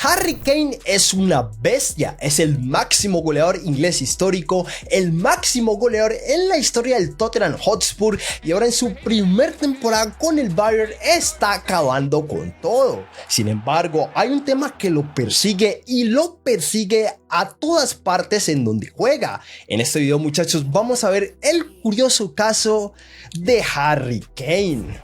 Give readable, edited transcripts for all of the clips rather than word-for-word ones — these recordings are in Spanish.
Harry Kane es una bestia, es el máximo goleador inglés histórico, el máximo goleador en la historia del Tottenham Hotspur y ahora en su primer temporada con el Bayern está acabando con todo. Sin embargo, hay un tema que lo persigue y lo persigue a todas partes en donde juega. En este video, muchachos, vamos a ver el curioso caso de Harry Kane.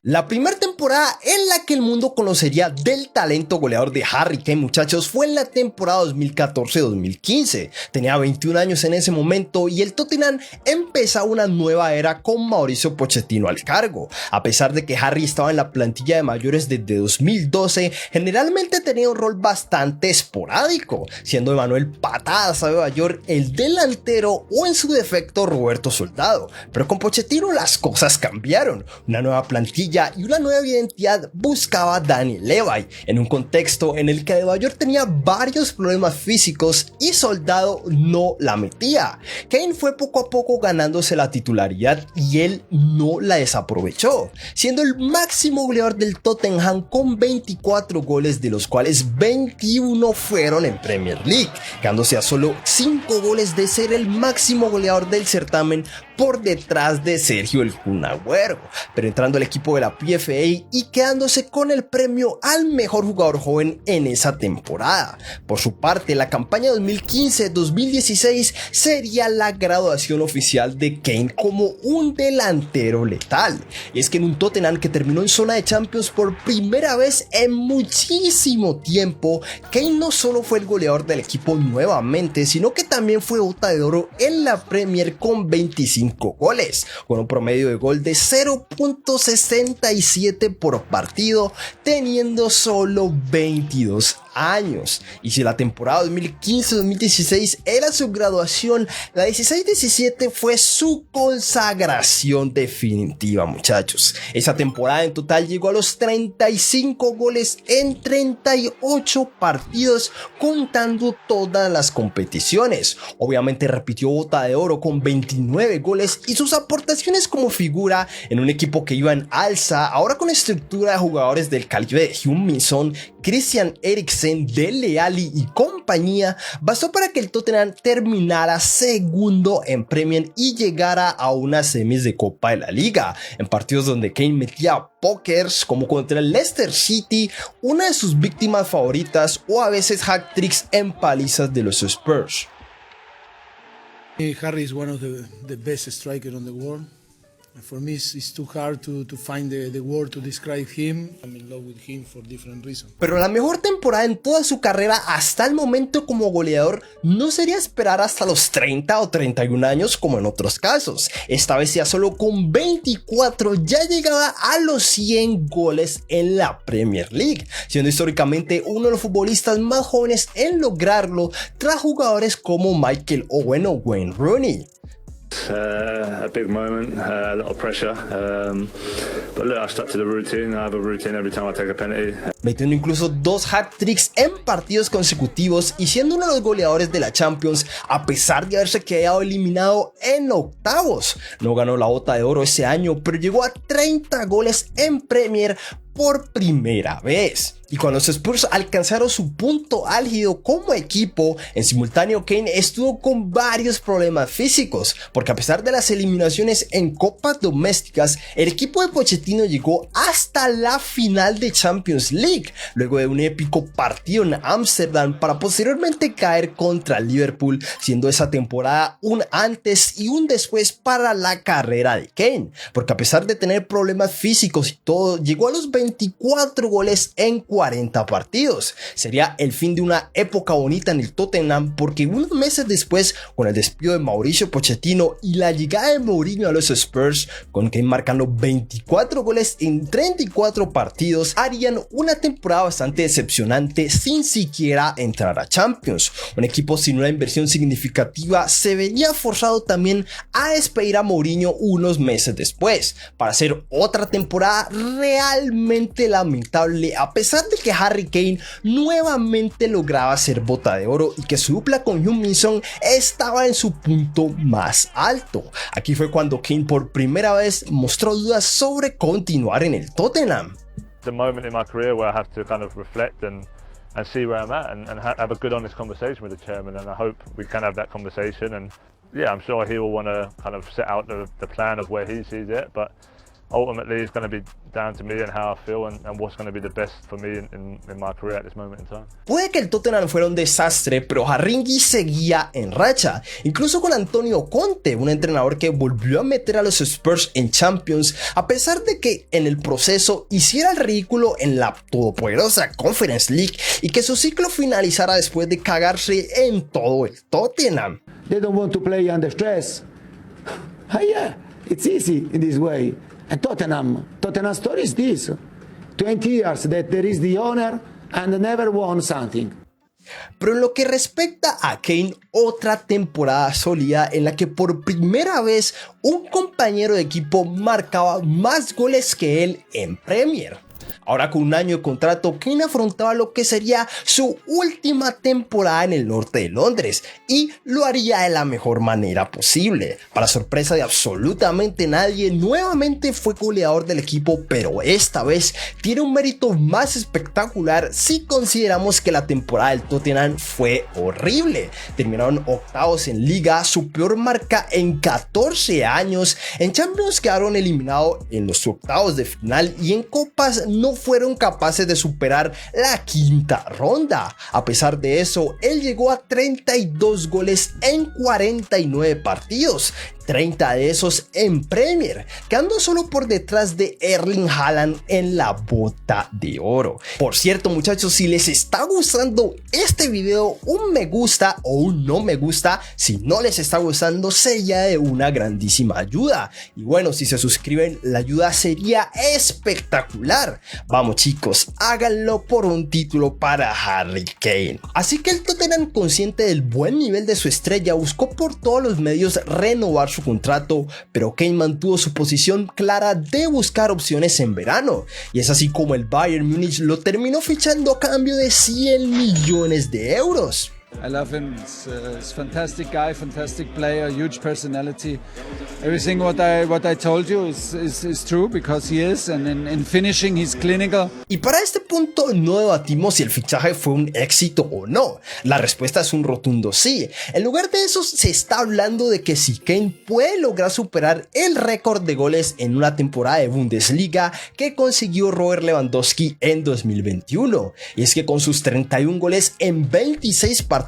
La primera temporada en la que el mundo conocería del talento goleador de Harry Kane, muchachos, fue en la temporada 2014-2015. Tenía 21 años en ese momento y el Tottenham empezaba una nueva era con Mauricio Pochettino al cargo. A pesar de que Harry estaba en la plantilla de mayores desde 2012, generalmente tenía un rol bastante esporádico, siendo Emmanuel Patadas Adebayor el delantero o en su defecto Roberto Soldado. Pero con Pochettino las cosas cambiaron. Una nueva plantilla y una nueva identidad buscaba a Daniel Levy, en un contexto en el que Adebayor tenía varios problemas físicos y Soldado no la metía. Kane fue poco a poco ganándose la titularidad y él no la desaprovechó, siendo el máximo goleador del Tottenham con 24 goles, de los cuales 21 fueron en Premier League, quedándose a solo 5 goles de ser el máximo goleador del certamen por detrás de Sergio el Kun Agüero, pero entrando al equipo de la PFA y quedándose con el premio al mejor jugador joven en esa temporada. Por su parte, la campaña 2015-2016 sería la graduación oficial de Kane como un delantero letal. Y es que en un Tottenham que terminó en zona de Champions por primera vez en muchísimo tiempo, Kane no solo fue el goleador del equipo nuevamente, sino que también fue bota de oro en la Premier con 25 goles, con un promedio de gol de 0.67 por partido, teniendo solo 22 años. Y si la temporada 2015-2016 era su graduación, la 16-17 fue su consagración definitiva, muchachos. Esa temporada en total llegó a los 35 goles en 38 partidos, contando todas las competiciones. Obviamente repitió bota de oro con 29 goles y sus aportaciones como figura en un equipo que iba en alza, ahora con estructura de jugadores del calibre de Heung-min Son, Christian Eriksen, Dele Alli y compañía, bastó para que el Tottenham terminara segundo en Premier y llegara a unas semis de Copa de la Liga, en partidos donde Kane metía pokers como contra el Leicester City, una de sus víctimas favoritas, o a veces hat-tricks en palizas de los Spurs. Harry is one of the best strikers on the world. For me, it's too hard to find the word to describe him. I'm in love with him for different reasons. Pero la mejor temporada en toda su carrera hasta el momento como goleador no sería esperar hasta los 30 o 31 años como en otros casos. Esta vez ya solo con 24 ya llegaba a los 100 goles en la Premier League, siendo históricamente uno de los futbolistas más jóvenes en lograrlo tras jugadores como Michael Owen o Wayne Rooney. A big moment, a lot of pressure, but look, I stuck to the routine. I have a routine every time I take a penalty. Metiendo incluso 2 hat-tricks en partidos consecutivos y siendo uno de los goleadores de la Champions, a pesar de haberse quedado eliminado en octavos. No ganó la bota de oro ese año, pero llegó a 30 goles en Premier por primera vez. Y cuando los Spurs alcanzaron su punto álgido como equipo, en simultáneo Kane estuvo con varios problemas físicos, porque a pesar de las eliminaciones en copas domésticas, el equipo de Pochettino llegó hasta la final de Champions League, luego de un épico partido en Ámsterdam para posteriormente caer contra Liverpool, siendo esa temporada un antes y un después para la carrera de Kane, porque a pesar de tener problemas físicos y todo, llegó a los 24 goles en 40 partidos. Sería el fin de una época bonita en el Tottenham, porque unos meses después, con el despido de Mauricio Pochettino y la llegada de Mourinho a los Spurs, con Kane marcando 24 goles en 34 partidos, harían una temporada bastante decepcionante sin siquiera entrar a Champions. Un equipo sin una inversión significativa se vería forzado también a despedir a Mourinho unos meses después, para hacer otra temporada realmente sumamente lamentable a pesar de que Harry Kane nuevamente lograba ser bota de oro y que su dupla con Heung-min Son estaba en su punto más alto. Aquí fue cuando Kane por primera vez mostró dudas sobre continuar en el Tottenham. The moment in my career where I have to kind of reflect and see where I'm at and have a good honest conversation with the chairman, and I hope we can have that conversation. And yeah, I'm sure he will want to kind of set out the plan of where he sees it, but ultimately it's going to be down to me and how I feel and what's going to be the best for me in my career at this moment in time. Puede que el Tottenham fuera un desastre, pero Haringey seguía en racha, incluso con Antonio Conte, un entrenador que volvió a meter a los Spurs en Champions, a pesar de que en el proceso hiciera el ridículo en la todopoderosa Conference League y que su ciclo finalizara después de cagarse en todo el Tottenham. They don't want to play under stress. Oh yeah, it's easy in this way. And Tottenham story is this: 20 years that there is the owner and never won something. Pero en lo que respecta a Kane, otra temporada sólida en la que por primera vez un compañero de equipo marcaba más goles que él en Premier. Ahora con un año de contrato, Kane afrontaba lo que sería su última temporada en el norte de Londres y lo haría de la mejor manera posible. Para sorpresa de absolutamente nadie, nuevamente fue goleador del equipo, pero esta vez tiene un mérito más espectacular si consideramos que la temporada del Tottenham fue horrible. Terminaron octavos en Liga, su peor marca en 14 años. En Champions quedaron eliminados en los octavos de final y en Copas no fueron capaces de superar la quinta ronda. A pesar de eso, él llegó a 32 goles en 49 partidos. 30 de esos en Premier, quedando solo por detrás de Erling Haaland en la bota de oro. Por cierto, muchachos, si les está gustando este video, un me gusta o un no me gusta. Si no les está gustando, sería de una grandísima ayuda. Y bueno, si se suscriben, la ayuda sería espectacular. Vamos chicos, háganlo por un título para Harry Kane. Así que el Tottenham, consciente del buen nivel de su estrella, buscó por todos los medios renovar su contrato, pero Kane mantuvo su posición clara de buscar opciones en verano, y es así como el Bayern Múnich lo terminó fichando a cambio de 100 millones de euros. I love him. He's a fantastic guy, fantastic player, huge personality. Everything what I told you is true because he is, and in finishing he's clinical. Y para este punto no debatimos si el fichaje fue un éxito o no. La respuesta es un rotundo sí. En lugar de eso se está hablando de que si Kane puede lograr superar el récord de goles en una temporada de Bundesliga que consiguió Robert Lewandowski en 2021. Y es que con sus 31 goles en 26 partidos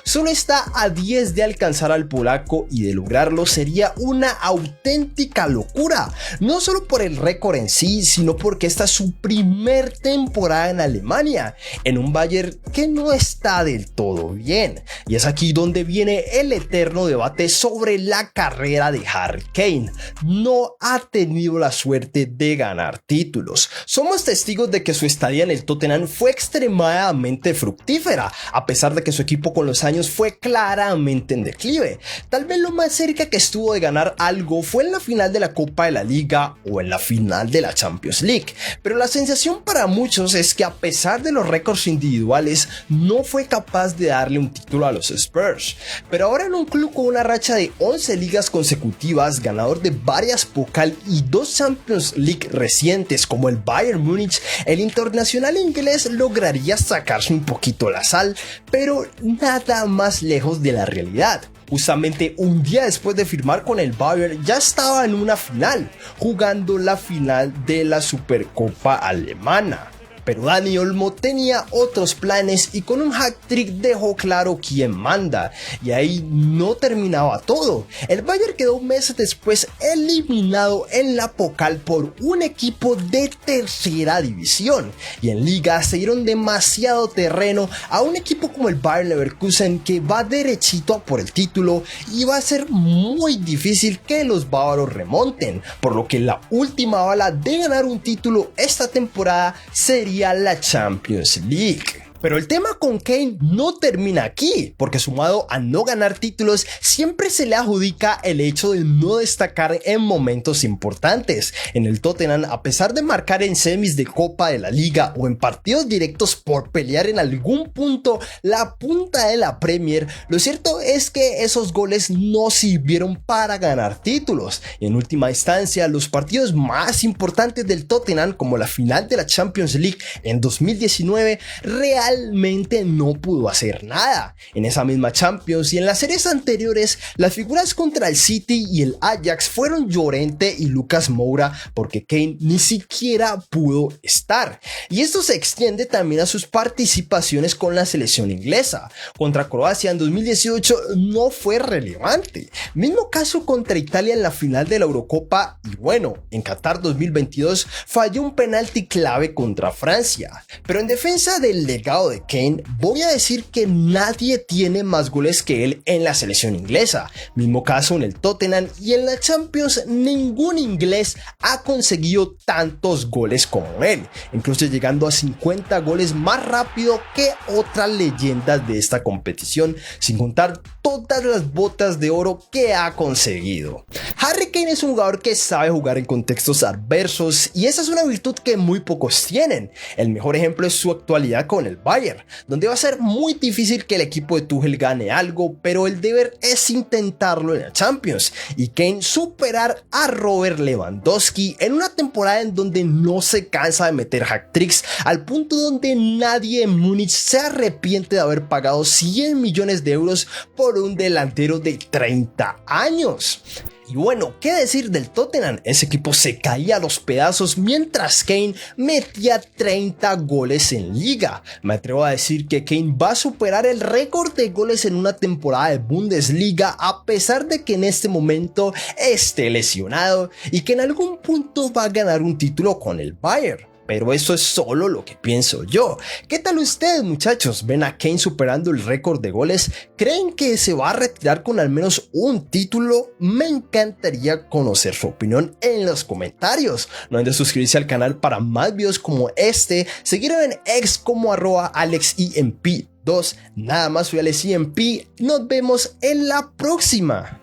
solo está a 10 de alcanzar al polaco, y de lograrlo sería una auténtica locura, no solo por el récord en sí, sino porque esta es su primer temporada en Alemania, en un Bayern que no está del todo bien. Y es aquí donde viene el eterno debate sobre la carrera de Harry Kane. No ha tenido la suerte de ganar títulos. Somos testigos de que su estadía en el Tottenham fue extremadamente fructífera, a pesar de que su equipo con los años fue claramente en declive. Tal vez lo más cerca que estuvo de ganar algo fue en la final de la Copa de la Liga o en la final de la Champions League, pero la sensación para muchos es que a pesar de los récords individuales no fue capaz de darle un título a los Spurs. Pero ahora en un club con una racha de 11 ligas consecutivas, ganador de varias Pokal y 2 Champions League recientes como el Bayern Múnich, el internacional inglés lograría sacarse un poquito la sal, pero nada más lejos de la realidad. Justamente un día después de firmar con el Bayern ya estaba en una final, jugando la final de la Supercopa alemana. Pero Dani Olmo tenía otros planes y con un hat-trick dejó claro quién manda. Y ahí no terminaba todo. El Bayern quedó meses después eliminado en la Pokal por un equipo de tercera división. Y en Liga se dieron demasiado terreno a un equipo como el Bayer Leverkusen, que va derechito a por el título, y va a ser muy difícil que los bávaros remonten. Por lo que la última bala de ganar un título esta temporada sería la Champions League. Pero el tema con Kane no termina aquí, porque sumado a no ganar títulos, siempre se le adjudica el hecho de no destacar en momentos importantes. En el Tottenham, a pesar de marcar en semis de Copa de la Liga o en partidos directos por pelear en algún punto la punta de la Premier, lo cierto es que esos goles no sirvieron para ganar títulos. Y en última instancia, los partidos más importantes del Tottenham, como la final de la Champions League en 2019, realmente no pudo hacer nada. En esa misma Champions y en las series anteriores, las figuras contra el City y el Ajax fueron Llorente y Lucas Moura, porque Kane ni siquiera pudo estar. Y esto se extiende también a sus participaciones con la selección inglesa. Contra Croacia en 2018 no fue relevante. Mismo caso contra Italia en la final de la Eurocopa, y bueno, en Qatar 2022 falló un penalti clave contra Francia. Pero en defensa del legado de Kane, voy a decir que nadie tiene más goles que él en la selección inglesa. Mismo caso en el Tottenham, y en la Champions ningún inglés ha conseguido tantos goles como él, incluso llegando a 50 goles más rápido que otras leyendas de esta competición, sin contar todas las botas de oro que ha conseguido. Harry Kane es un jugador que sabe jugar en contextos adversos, y esa es una virtud que muy pocos tienen. El mejor ejemplo es su actualidad con el Bayern, donde va a ser muy difícil que el equipo de Tuchel gane algo, pero el deber es intentarlo en la Champions, y Kane superar a Robert Lewandowski en una temporada en donde no se cansa de meter hat-tricks, al punto donde nadie en Múnich se arrepiente de haber pagado 100 millones de euros por un delantero de 30 años. Y bueno, ¿qué decir del Tottenham? Ese equipo se caía a los pedazos mientras Kane metía 30 goles en liga. Me atrevo a decir que Kane va a superar el récord de goles en una temporada de Bundesliga, a pesar de que en este momento esté lesionado y que en algún punto va a ganar un título con el Bayern. Pero eso es solo lo que pienso yo. ¿Qué tal ustedes, muchachos? ¿Ven a Kane superando el récord de goles? ¿Creen que se va a retirar con al menos un título? Me encantaría conocer su opinión en los comentarios. No olviden suscribirse al canal para más videos como este, seguirme en X como @AlexEMP2. Nada más, soy AlexEMP. Nos vemos en la próxima.